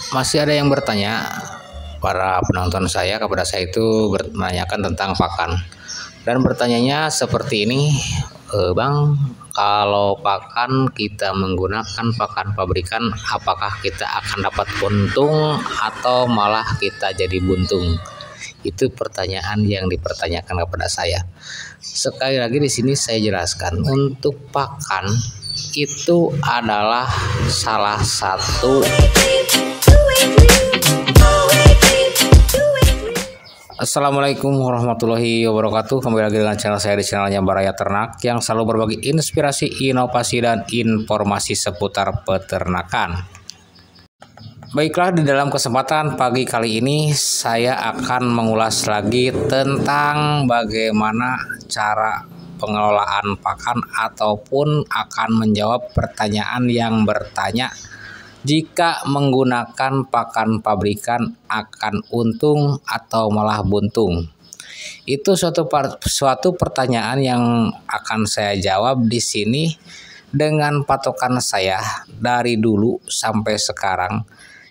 Masih ada yang bertanya, para penonton saya kepada saya itu menanyakan tentang pakan. Dan bertanyanya seperti ini, Bang, kalau pakan kita menggunakan pakan pabrikan, apakah kita akan dapat untung atau malah kita jadi buntung? Itu pertanyaan yang dipertanyakan kepada saya. Sekali lagi di sini saya jelaskan, untuk pakan itu adalah salah satu Assalamualaikum warahmatullahi wabarakatuh. Kembali lagi dengan channel saya di channelnya Baraya Ternak yang selalu berbagi inspirasi, inovasi, dan informasi seputar peternakan. Baiklah, di dalam kesempatan pagi kali ini saya akan mengulas lagi tentang bagaimana cara pengelolaan pakan ataupun akan menjawab pertanyaan yang bertanya, jika menggunakan pakan pabrikan akan untung atau malah buntung. Itu suatu pertanyaan yang akan saya jawab di sini dengan patokan saya dari dulu sampai sekarang.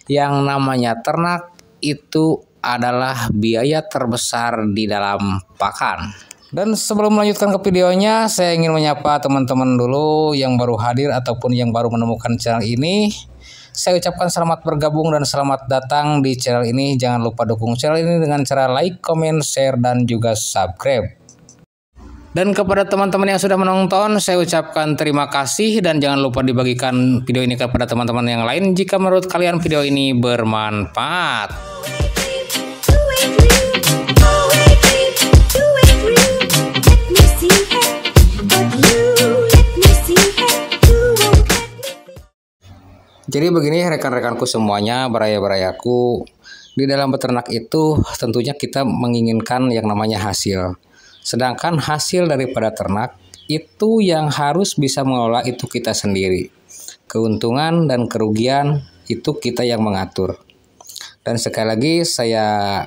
Yang namanya ternak itu adalah biaya terbesar di dalam pakan. Dan sebelum melanjutkan ke videonya, saya ingin menyapa teman-teman dulu yang baru hadir ataupun yang baru menemukan channel ini. Saya ucapkan selamat bergabung dan selamat datang di channel ini. Jangan lupa dukung channel ini dengan cara like, comment, share, dan juga subscribe. Dan kepada teman-teman yang sudah menonton, saya ucapkan terima kasih dan jangan lupa dibagikan video ini kepada teman-teman yang lain jika menurut kalian video ini bermanfaat. Jadi begini rekan-rekanku semuanya, baraya-barayaku, di dalam beternak itu tentunya kita menginginkan yang namanya hasil. Sedangkan hasil daripada ternak itu yang harus bisa mengelola itu kita sendiri. Keuntungan dan kerugian itu kita yang mengatur. Dan sekali lagi saya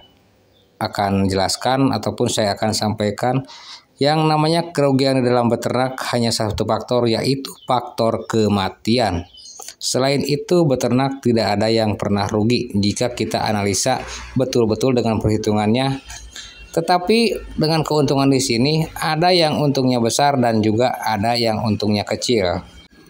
akan jelaskan ataupun saya akan sampaikan yang namanya kerugian di dalam beternak hanya satu faktor, yaitu faktor kematian. Selain itu, beternak tidak ada yang pernah rugi jika kita analisa betul-betul dengan perhitungannya. Tetapi dengan keuntungan di sini ada yang untungnya besar dan juga ada yang untungnya kecil.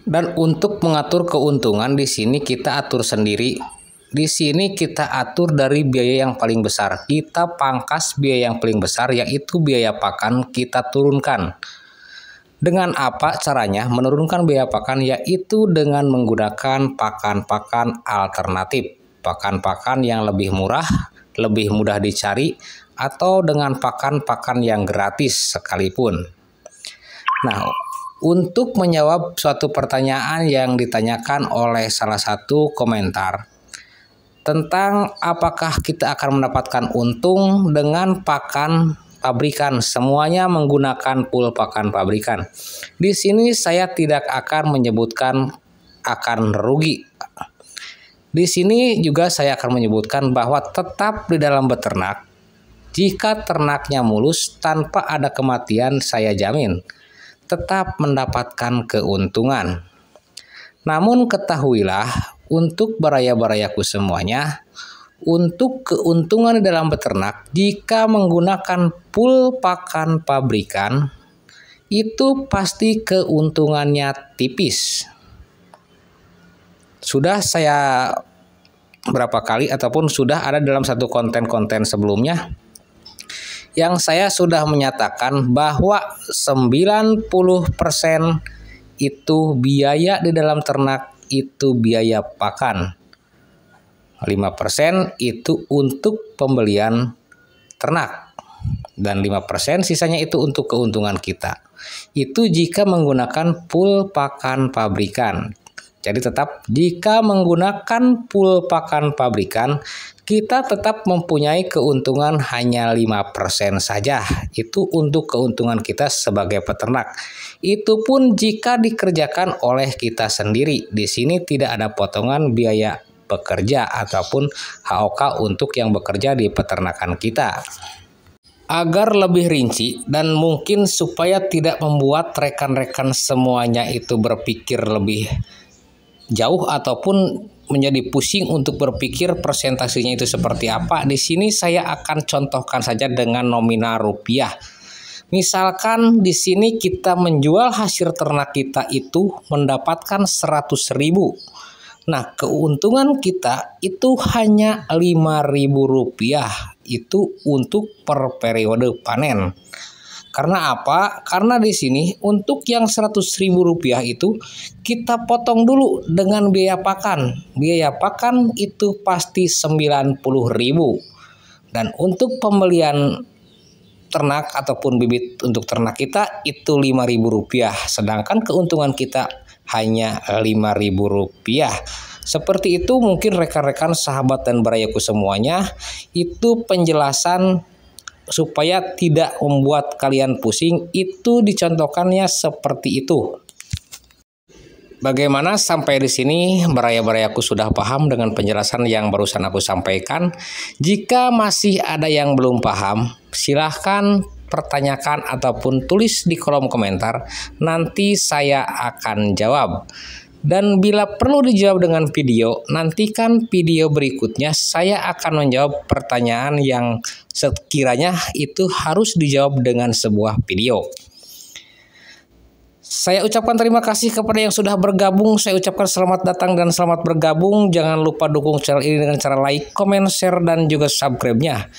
Dan untuk mengatur keuntungan di sini kita atur sendiri. Di sini kita atur dari biaya yang paling besar. Kita pangkas biaya yang paling besar, yaitu biaya pakan, kita turunkan. Dengan apa caranya menurunkan biaya pakan? Yaitu dengan menggunakan pakan-pakan alternatif. Pakan-pakan yang lebih murah, lebih mudah dicari, atau dengan pakan-pakan yang gratis sekalipun. Nah, untuk menjawab suatu pertanyaan yang ditanyakan oleh salah satu komentar tentang apakah kita akan mendapatkan untung dengan pakan pabrikan, semuanya menggunakan pool pakan pabrikan. Di sini saya tidak akan menyebutkan akan rugi. Di sini juga saya akan menyebutkan bahwa tetap di dalam beternak, jika ternaknya mulus tanpa ada kematian, saya jamin tetap mendapatkan keuntungan. Namun ketahuilah untuk baraya-barayaku semuanya, untuk keuntungan di dalam beternak, jika menggunakan pool pakan pabrikan, itu pasti keuntungannya tipis. Sudah saya berapa kali ataupun sudah ada dalam satu konten-konten sebelumnya yang saya sudah menyatakan bahwa 90% itu biaya di dalam ternak itu biaya pakan. 5% itu untuk pembelian ternak dan 5% sisanya itu untuk keuntungan kita. Itu jika menggunakan pool pakan pabrikan. Jadi tetap jika menggunakan pool pakan pabrikan, kita tetap mempunyai keuntungan hanya 5% saja. Itu untuk keuntungan kita sebagai peternak. Itu pun jika dikerjakan oleh kita sendiri. Di sini tidak ada potongan biaya bekerja ataupun HOK untuk yang bekerja di peternakan kita. Agar lebih rinci dan mungkin supaya tidak membuat rekan-rekan semuanya itu berpikir lebih jauh ataupun menjadi pusing untuk berpikir presentasinya itu seperti apa. Di sini saya akan contohkan saja dengan nominal rupiah. Misalkan di sini kita menjual hasil ternak kita itu mendapatkan 100.000. Nah, keuntungan kita itu hanya 5.000 rupiah itu untuk per periode panen. Karena apa? Karena di sini untuk yang 100.000 rupiah itu kita potong dulu dengan biaya pakan. Biaya pakan itu pasti 90.000. Dan untuk pembelian ternak ataupun bibit untuk ternak kita itu 5.000 rupiah. Sedangkan keuntungan kita hanya 5.000 rupiah. Seperti itu mungkin rekan-rekan sahabat dan barayaku semuanya. Itu penjelasan supaya tidak membuat kalian pusing, itu dicontohkannya seperti itu. Bagaimana sampai di sini baraya-barayaku sudah paham dengan penjelasan yang barusan aku sampaikan? Jika masih ada yang belum paham, silahkan pertanyakan ataupun tulis di kolom komentar. Nanti saya akan jawab. Dan bila perlu dijawab dengan video, nantikan video berikutnya saya akan menjawab pertanyaan yang sekiranya itu harus dijawab dengan sebuah video. Saya ucapkan terima kasih kepada yang sudah bergabung. Saya ucapkan selamat datang dan selamat bergabung. Jangan lupa dukung channel ini dengan cara like, comment, share, dan juga subscribe-nya.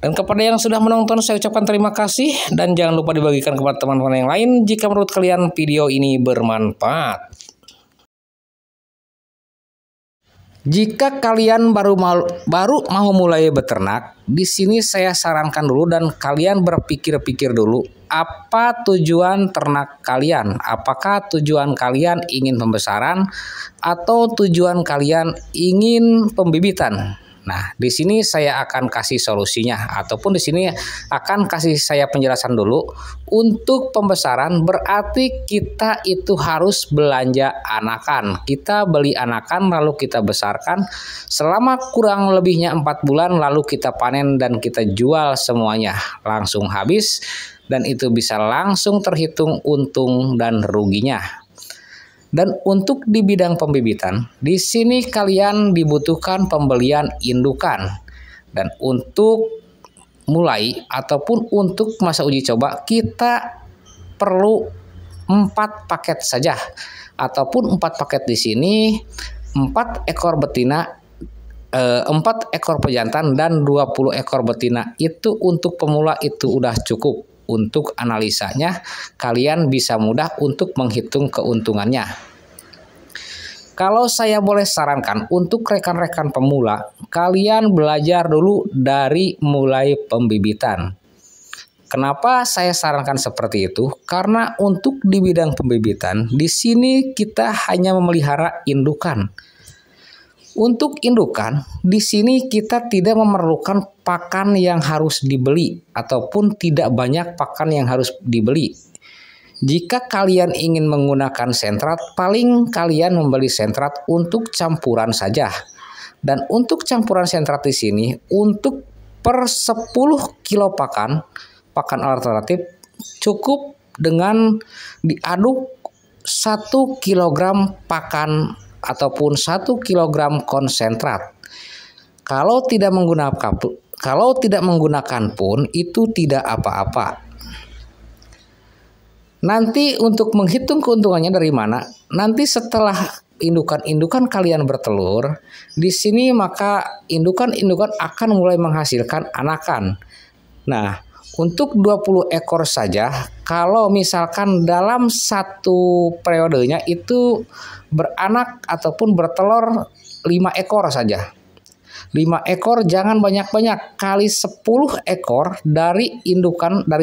Dan kepada yang sudah menonton saya ucapkan terima kasih. Dan jangan lupa dibagikan kepada teman-teman yang lain jika menurut kalian video ini bermanfaat. Jika kalian baru mau mulai beternak, di sini saya sarankan dulu dan kalian berpikir-pikir dulu apa tujuan ternak kalian. Apakah tujuan kalian ingin pembesaran atau tujuan kalian ingin pembibitan? Nah, di sini saya akan kasih solusinya ataupun di sini akan kasih saya penjelasan dulu. Untuk pembesaran berarti kita itu harus belanja anakan. Kita beli anakan lalu kita besarkan selama kurang lebihnya 4 bulan lalu kita panen dan kita jual semuanya langsung habis dan itu bisa langsung terhitung untung dan ruginya. Dan untuk di bidang pembibitan, di sini kalian dibutuhkan pembelian indukan. Dan untuk mulai ataupun untuk masa uji coba, kita perlu 4 paket saja. Ataupun 4 paket di sini, 4 ekor betina, 4 ekor pejantan dan 20 ekor betina. Itu untuk pemula itu udah cukup. Untuk analisanya kalian bisa mudah untuk menghitung keuntungannya. Kalau saya boleh sarankan untuk rekan-rekan pemula, kalian belajar dulu dari mulai pembibitan. Kenapa saya sarankan seperti itu? Karena untuk di bidang pembibitan, di sini kita hanya memelihara indukan. Untuk indukan, di sini kita tidak memerlukan pakan yang harus dibeli ataupun tidak banyak pakan yang harus dibeli. Jika kalian ingin menggunakan sentrat, paling kalian membeli sentrat untuk campuran saja. Dan untuk campuran sentrat di sini, untuk per 10 kilo pakan alternatif cukup dengan diaduk 1 kilogram pakan ataupun 1 kilogram konsentrat. Kalau tidak menggunakan pun itu tidak apa-apa. Nanti untuk menghitung keuntungannya dari mana? Nanti setelah indukan kalian bertelur, di sini maka indukan akan mulai menghasilkan anakan. Nah, untuk 20 ekor saja, kalau misalkan dalam satu periodenya itu beranak ataupun bertelur 5 ekor saja. 5 ekor jangan banyak-banyak, kali 10 ekor dari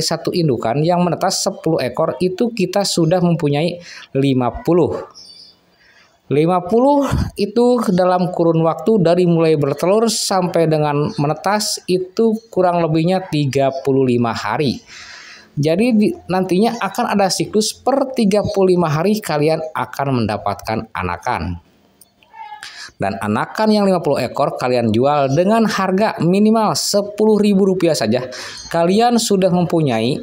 satu indukan yang menetas 10 ekor itu kita sudah mempunyai 50. 50 itu dalam kurun waktu dari mulai bertelur sampai dengan menetas itu kurang lebihnya 35 hari. Jadi nantinya akan ada siklus per 35 hari kalian akan mendapatkan anakan. Dan anakan yang 50 ekor kalian jual dengan harga minimal Rp10.000 saja. Kalian sudah mempunyai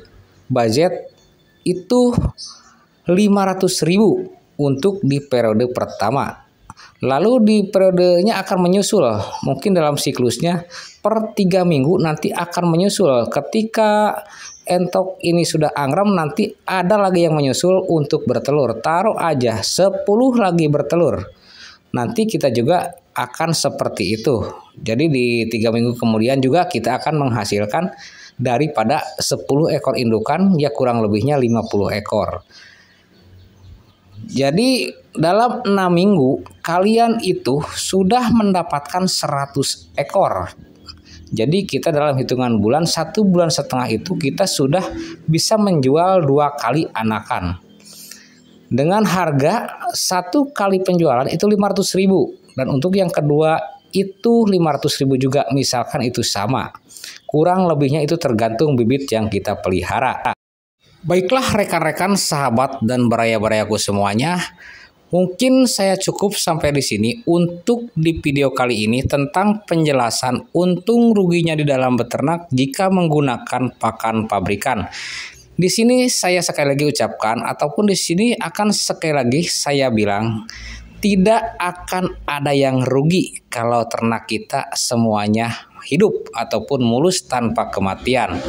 budget itu 500.000 untuk di periode pertama. Lalu di periodenya akan menyusul, mungkin dalam siklusnya per 3 minggu nanti akan menyusul. Ketika entok ini sudah angram, nanti ada lagi yang menyusul untuk bertelur. Taruh aja 10 lagi bertelur. Nanti kita juga akan seperti itu. Jadi di 3 minggu kemudian juga kita akan menghasilkan daripada 10 ekor indukan, ya kurang lebihnya 50 ekor. Jadi dalam 6 minggu kalian itu sudah mendapatkan 100 ekor. Jadi kita dalam hitungan bulan, 1,5 bulan itu kita sudah bisa menjual 2 kali anakan. Dengan harga 1 kali penjualan itu 500.000. Dan untuk yang kedua itu 500.000 juga, misalkan itu sama. Kurang lebihnya itu tergantung bibit yang kita pelihara. Baiklah rekan-rekan, sahabat, dan baraya-barayaku semuanya, mungkin saya cukup sampai di sini untuk di video kali ini tentang penjelasan untung ruginya di dalam beternak jika menggunakan pakan pabrikan. Di sini saya sekali lagi ucapkan, ataupun di sini akan sekali lagi saya bilang, tidak akan ada yang rugi kalau ternak kita semuanya hidup ataupun mulus tanpa kematian.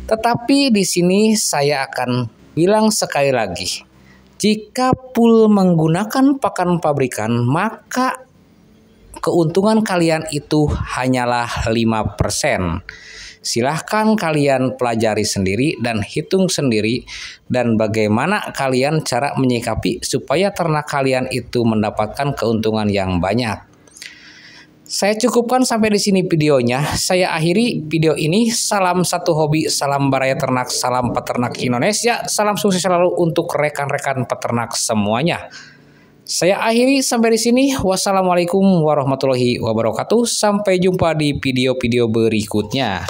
Tetapi di sini saya akan bilang sekali lagi, jika full menggunakan pakan pabrikan, maka keuntungan kalian itu hanyalah 5%. Silahkan kalian pelajari sendiri dan hitung sendiri, dan bagaimana kalian cara menyikapi supaya ternak kalian itu mendapatkan keuntungan yang banyak. Saya cukupkan sampai di sini videonya. Saya akhiri video ini. Salam satu hobi, salam baraya ternak, salam peternak Indonesia. Salam sukses selalu untuk rekan-rekan peternak semuanya. Saya akhiri sampai di sini. Wassalamualaikum warahmatullahi wabarakatuh. Sampai jumpa di video-video berikutnya.